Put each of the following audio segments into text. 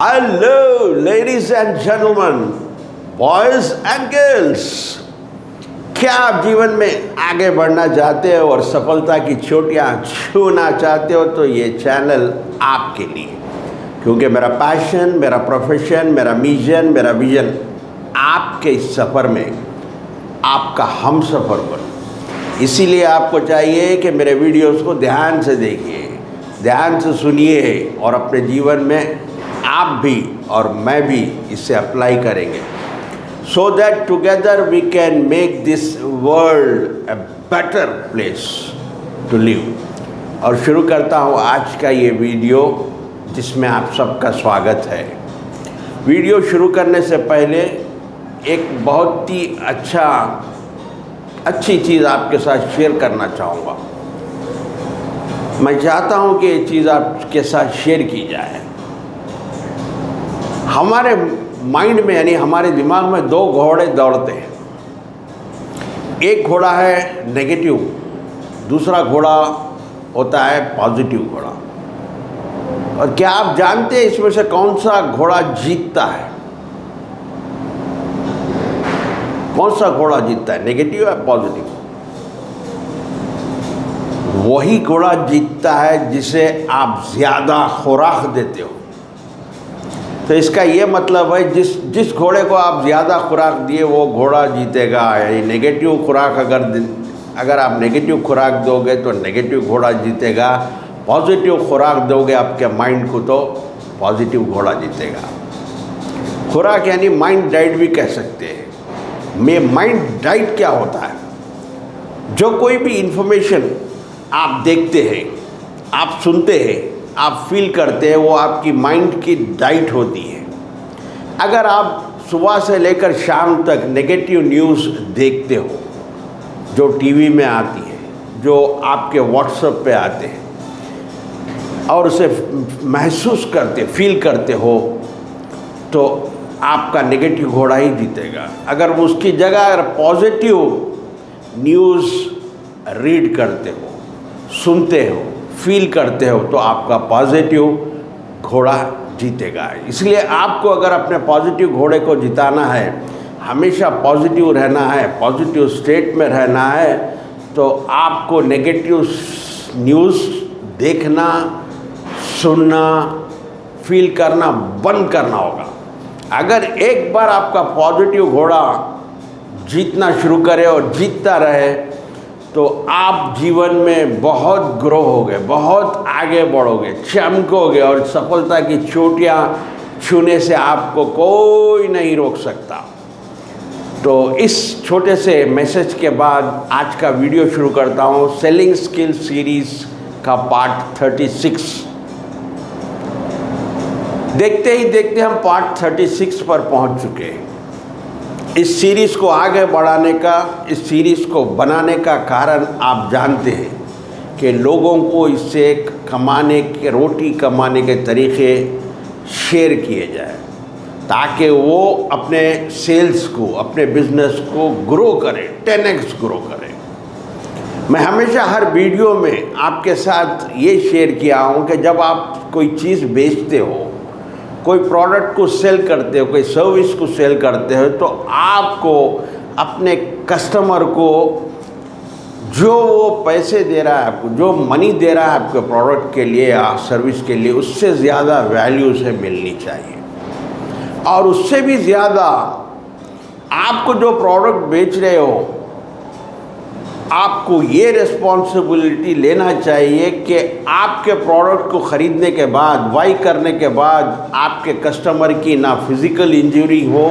Hello, ladies and gentlemen, boys and girls. क्या आप जीवन में आगे बढ़ना चाहते हो और सफलता की चोटियां छूना चाहते हो तो ये चैनल आपके लिए, क्योंकि मेरा पैशन, मेरा प्रोफेशन, मेरा मिशन, मेरा विजन आपके इस सफ़र में आपका हम सफ़र बनो। इसीलिए आपको चाहिए कि मेरे वीडियोस को ध्यान से देखिए, ध्यान से सुनिए और अपने जीवन में आप भी और मैं भी इसे अप्लाई करेंगे, so that together we can make this world a better place to live। और शुरू करता हूँ आज का ये वीडियो जिसमें आप सबका स्वागत है। वीडियो शुरू करने से पहले एक बहुत ही अच्छी चीज़ आपके साथ शेयर करना चाहूँगा। मैं चाहता हूँ कि ये चीज़ आपके साथ शेयर की जाए। हमारे माइंड में यानी हमारे दिमाग में दो घोड़े दौड़ते हैं। एक घोड़ा है नेगेटिव, दूसरा घोड़ा होता है पॉजिटिव घोड़ा। और क्या आप जानते हैं इसमें से कौन सा घोड़ा जीतता है? कौन सा घोड़ा जीतता है, नेगेटिव या पॉजिटिव? वही घोड़ा जीतता है जिसे आप ज़्यादा खुराक देते हो। तो इसका ये मतलब है जिस घोड़े को आप ज़्यादा खुराक दिए वो घोड़ा जीतेगा। यानी नेगेटिव खुराक अगर आप नेगेटिव खुराक दोगे तो नेगेटिव घोड़ा जीतेगा, पॉजिटिव खुराक दोगे आपके माइंड को तो पॉजिटिव घोड़ा जीतेगा। खुराक यानी माइंड डाइट भी कह सकते हैं। माइंड डाइट क्या होता है? जो कोई भी इन्फॉर्मेशन आप देखते हैं, आप सुनते हैं, आप फील करते हैं, वो आपकी माइंड की डाइट होती है। अगर आप सुबह से लेकर शाम तक नेगेटिव न्यूज़ देखते हो जो टीवी में आती है, जो आपके व्हाट्सएप पे आते हैं और उसे महसूस करते, फील करते हो, तो आपका नेगेटिव घोड़ा ही जीतेगा। अगर उसकी जगह अगर पॉजिटिव न्यूज़ रीड करते हो, सुनते हो, फील करते हो तो आपका पॉजिटिव घोड़ा जीतेगा। इसलिए आपको अगर अपने पॉजिटिव घोड़े को जिताना है, हमेशा पॉजिटिव रहना है, पॉजिटिव स्टेट में रहना है, तो आपको नेगेटिव न्यूज़ देखना, सुनना, फील करना बंद करना होगा। अगर एक बार आपका पॉजिटिव घोड़ा जीतना शुरू करे और जीतता रहे तो आप जीवन में बहुत ग्रो होगे, बहुत आगे बढ़ोगे, चमकोगे और सफलता की चोटियां छूने से आपको कोई नहीं रोक सकता। तो इस छोटे से मैसेज के बाद आज का वीडियो शुरू करता हूँ। सेलिंग स्किल सीरीज़ का पार्ट 36। देखते ही देखते हम पार्ट 36 पर पहुँच चुके हैं। इस सीरीज़ को आगे बढ़ाने का, इस सीरीज़ को बनाने का कारण आप जानते हैं कि लोगों को इससे रोटी कमाने के तरीक़े शेयर किए जाए ताकि वो अपने सेल्स को, अपने बिजनेस को ग्रो करें, 10x ग्रो करें। मैं हमेशा हर वीडियो में आपके साथ ये शेयर किया हूँ कि जब आप कोई चीज़ बेचते हो, कोई प्रोडक्ट को सेल करते हो, कोई सर्विस को सेल करते हो, तो आपको अपने कस्टमर को जो वो पैसे दे रहा है, आपको जो मनी दे रहा है आपके प्रोडक्ट के लिए या सर्विस के लिए, उससे ज़्यादा वैल्यू उसे मिलनी चाहिए। और उससे भी ज़्यादा आपको जो प्रोडक्ट बेच रहे हो, आपको ये रिस्पॉन्सिबिलिटी लेना चाहिए कि आपके प्रोडक्ट को ख़रीदने के बाद, बाई करने के बाद आपके कस्टमर की ना फिज़िकल इंजरी हो,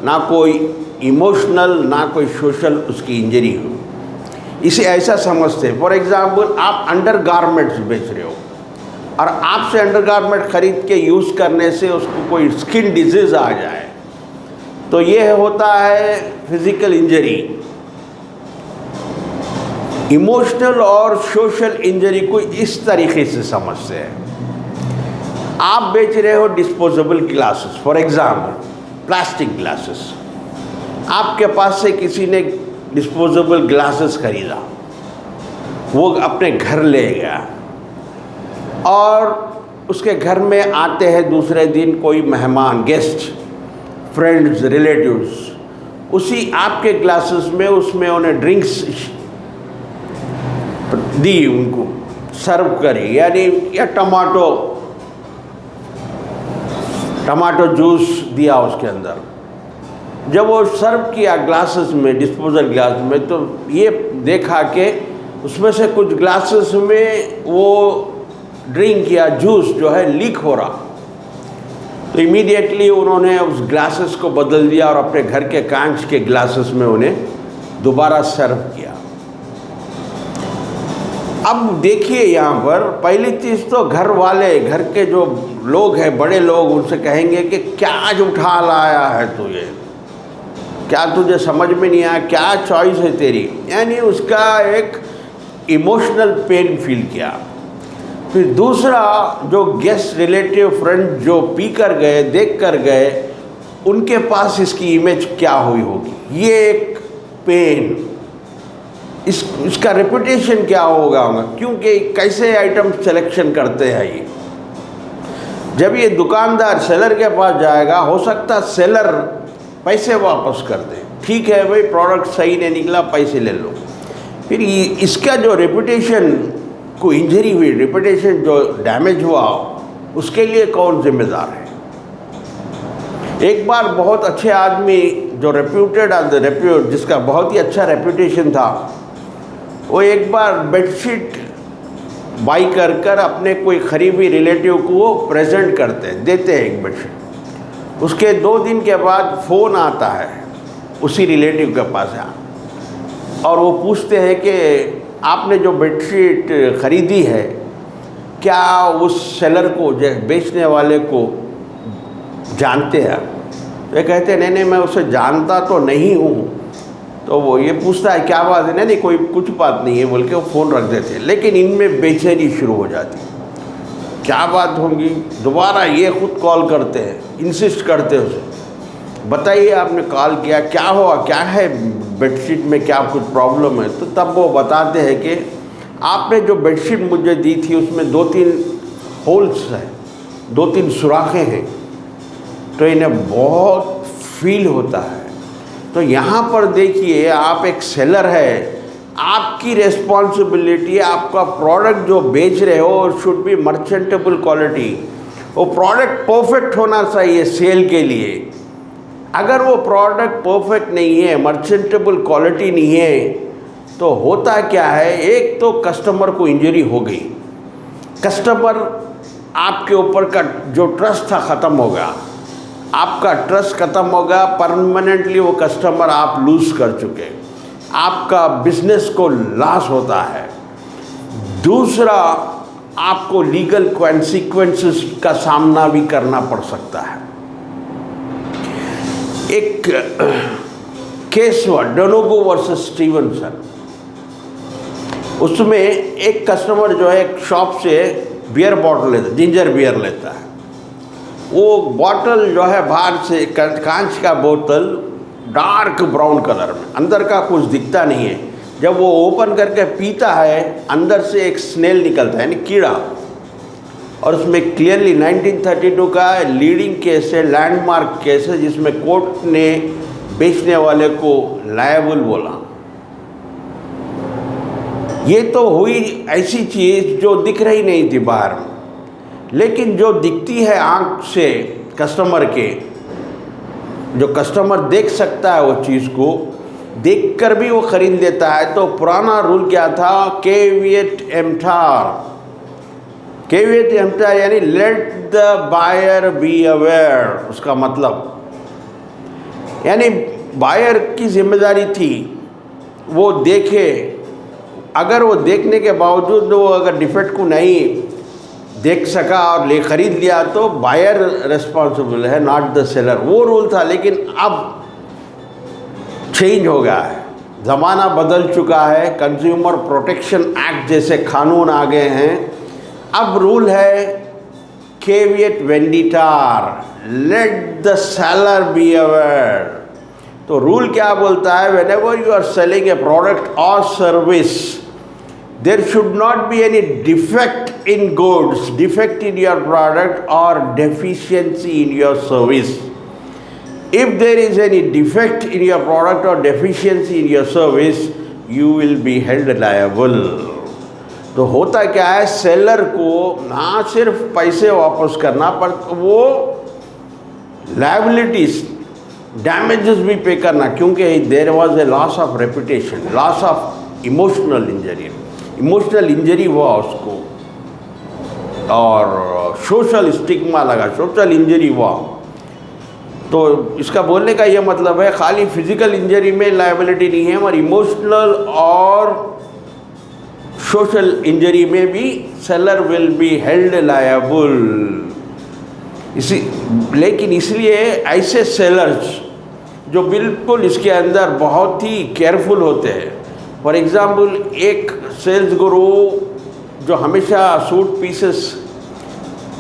ना कोई इमोशनल, ना कोई सोशल उसकी इंजरी हो। इसे ऐसा समझते हैं, फॉर एग्ज़ाम्पल आप अंडर गारमेंट्स बेच रहे हो और आपसे अंडर गारमेंट ख़रीद के यूज़ करने से उसको कोई स्किन डिजीज़ आ जाए तो ये होता है फिज़िकल इंजरी। इमोशनल और सोशल इंजरी को इस तरीके से समझते हैं। आप बेच रहे हो disposable glasses, for example plastic glasses. आपके पास से किसी ने डिस्पोजेबल ग्लासेस खरीदा, वो अपने घर ले गया और उसके घर में आते हैं दूसरे दिन कोई मेहमान, गेस्ट, फ्रेंड्स, रिलेटिव्स, उसी आपके ग्लासेस में उसमें उन्हें ड्रिंक्स दी, उनको सर्व करी, यानी या टमाटो जूस दिया उसके अंदर। जब वो सर्व किया ग्लासेस में, डिस्पोजल ग्लास में, तो ये देखा कि उसमें से कुछ ग्लासेस में वो ड्रिंक या जूस जो है लीक हो रहा। तो इमीडिएटली उन्होंने उस ग्लासेस को बदल दिया और अपने घर के कांच के ग्लासेस में उन्हें दोबारा सर्व किया। अब देखिए यहाँ पर पहली चीज़ तो घर वाले, घर के जो लोग हैं, बड़े लोग, उनसे कहेंगे कि क्या आज उठा लाया है तू, ये क्या तुझे समझ में नहीं आया, क्या चॉइस है तेरी, यानी उसका एक इमोशनल पेन फील किया। फिर दूसरा, जो गेस्ट, रिलेटिव, फ्रेंड जो पी कर गए, देख कर गए, उनके पास इसकी इमेज क्या हुई होगी, ये एक पेन, इसका रेपुटेशन क्या होगा, क्योंकि कैसे आइटम सिलेक्शन करते हैं ये। जब ये दुकानदार सेलर के पास जाएगा, हो सकता सेलर पैसे वापस कर दे, ठीक है भाई प्रोडक्ट सही नहीं निकला, पैसे ले लो। फिर इसका जो रेपुटेशन को इंजरी हुई, रेपुटेशन जो डैमेज हुआ, उसके लिए कौन जिम्मेदार है। एक बार बहुत अच्छे आदमी जो रेप्यूटेड, जिसका बहुत ही अच्छा रेपुटेशन था, वो एक बार बेडशीट बाई कर अपने कोई करीबी रिलेटिव को वो प्रेजेंट देते हैं एक बेडशीट। उसके 2 दिन के बाद फ़ोन आता है उसी रिलेटिव के पास, और वो पूछते हैं कि आपने जो बेडशीट ख़रीदी है, क्या उस सेलर को, बेचने वाले को जानते हैं? वे कहते हैं नहीं मैं उसे जानता तो नहीं हूँ। तो वो ये पूछता है क्या बात है, नहीं कोई कुछ बात नहीं है बोल के वो फ़ोन रख देते। लेकिन इनमें बेचैनी शुरू हो जाती, क्या बात होगी, दोबारा ये खुद कॉल करते हैं, इंसिस्ट करते हैं उसे, बताइए आपने कॉल किया, क्या हुआ, क्या है बेडशीट में, क्या कुछ प्रॉब्लम है। तो तब वो बताते हैं कि आपने जो बेडशीट मुझे दी थी उसमें 2-3 होल्स हैं, 2-3 सुराखें हैं, तो इन्हें बहुत फील होता है। तो यहाँ पर देखिए, आप एक सेलर है, आपकी रेस्पॉन्सिबिलिटी, आपका प्रोडक्ट जो बेच रहे हो शुड बी मर्चेंटेबल क्वालिटी, वो प्रोडक्ट परफेक्ट होना चाहिए सेल के लिए। अगर वो प्रोडक्ट परफेक्ट नहीं है, मर्चेंटेबल क्वालिटी नहीं है, तो होता क्या है, एक तो कस्टमर को इंजरी हो गई, कस्टमर आपके ऊपर का जो ट्रस्ट था ख़त्म होगा, आपका ट्रस्ट ख़त्म होगा, परमानेंटली वो कस्टमर आप लूज़ कर चुके, आपका बिजनेस को लॉस होता है। दूसरा, आपको लीगल कॉन्सिक्वेंसेस का सामना भी करना पड़ सकता है। एक केस हुआ डोनेगो वर्सेस स्टीवनसन, उसमें एक कस्टमर जो है एक शॉप से बियर बॉटल लेता, जिंजर बियर लेता है। वो बॉटल जो है बाहर से कांच का बोतल, डार्क ब्राउन कलर में, अंदर का कुछ दिखता नहीं है। जब वो ओपन करके पीता है, अंदर से एक स्नेल निकलता है, यानी कीड़ा, और उसमें क्लियरली 1932 का लीडिंग केस है, लैंडमार्क केस है, जिसमें कोर्ट ने बेचने वाले को लायबल बोला। ये तो हुई ऐसी चीज़ जो दिख रही नहीं थी बाहर में, लेकिन जो दिखती है आँख से कस्टमर के, जो कस्टमर देख सकता है, वो चीज़ को देखकर भी वो ख़रीद लेता है। तो पुराना रूल क्या था, केविएट एम्पटर, केविएट एम्पटर यानी let the buyer be aware. उसका मतलब यानी बायर की जिम्मेदारी थी वो देखे, अगर वो देखने के बावजूद वो अगर डिफेक्ट को नहीं देख सका और ले खरीद लिया तो बायर रिस्पॉन्सिबल है, नॉट द सेलर। वो रूल था, लेकिन अब चेंज हो गया है, ज़माना बदल चुका है, कंज्यूमर प्रोटेक्शन एक्ट जैसे कानून आ गए हैं। अब रूल है caveat venditor, let the seller be aware. तो रूल क्या बोलता है, whenever you are selling a product और service, there should not be any defect in goods, defect in your product, or deficiency in your service. If there is any defect in your product or deficiency in your service, you will be held liable. तो होता क्या है, seller को ना सिर्फ पैसे वापस करना पर वो लायबिलिटीज डैमेजेस भी पे करना, क्योंकि there was a loss of reputation, loss of emotional injury हुआ उसको, और सोशल स्टिग्मा लगा, सोशल इंजरी हुआ। तो इसका बोलने का ये मतलब है खाली फिजिकल इंजरी में लायबिलिटी नहीं है, और इमोशनल और सोशल इंजरी में भी seller will be held liable. लेकिन इसलिए ऐसे सेलर्स जो बिल्कुल इसके अंदर बहुत ही केयरफुल होते हैं, फॉर एग्ज़ाम्पल एक सेल्स गुरु जो हमेशा सूट पीसेस,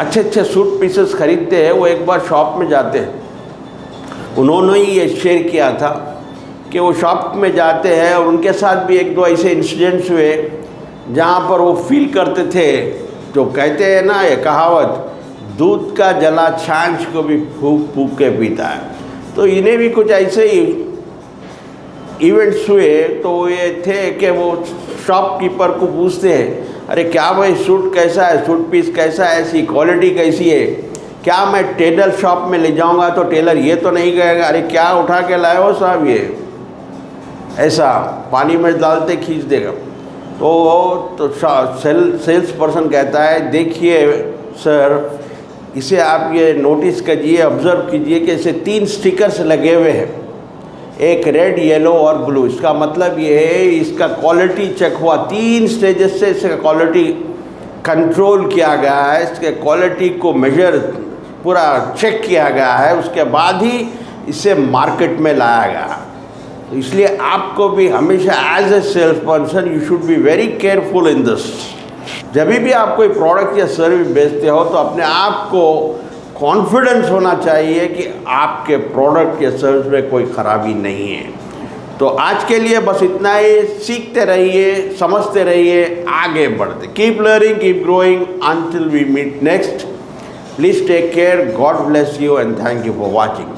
अच्छे अच्छे सूट पीसेस खरीदते हैं, वो एक बार शॉप में जाते हैं। उन्होंने ही ये शेयर किया था कि वो शॉप में जाते हैं और उनके साथ भी एक दो ऐसे इंसिडेंट्स हुए जहाँ पर वो फील करते थे, जो कहते हैं ना ये कहावत, दूध का जला छाछ को भी फूंक फूंक के पीता है। तो इन्हें भी कुछ ऐसे ही इवेंट्स हुए। तो ये थे कि वो शॉपकीपर को पूछते हैं, अरे क्या भाई सूट कैसा है, सूट पीस कैसा है, ऐसी क्वालिटी कैसी है, क्या मैं टेलर शॉप में ले जाऊंगा तो टेलर ये तो नहीं कहेगा अरे क्या उठा के लाए हो साहब, ये ऐसा पानी में डालते खींच देगा। तो सेल्स पर्सन कहता है, देखिए सर, इसे आप ये नोटिस कीजिए, ऑब्ज़र्व कीजिए कि इसे 3 स्टिकर्स लगे हुए हैं, एक रेड, येलो और ब्लू। इसका मतलब ये है इसका क्वालिटी चेक हुआ, 3 स्टेजेस से इसका क्वालिटी कंट्रोल किया गया है, इसके क्वालिटी को मेजर पूरा चेक किया गया है, उसके बाद ही इसे मार्केट में लाया गया। तो इसलिए आपको भी हमेशा as a sales person you should be very careful in this. जब भी आप कोई प्रोडक्ट या सर्विस बेचते हो तो अपने आप को कॉन्फिडेंस होना चाहिए कि आपके प्रोडक्ट या सर्विस में कोई ख़राबी नहीं है। तो आज के लिए बस इतना ही, सीखते रहिए, समझते रहिए, आगे बढ़ते। Keep learning, keep growing until we meet next. Please take care, God bless you and thank you for watching.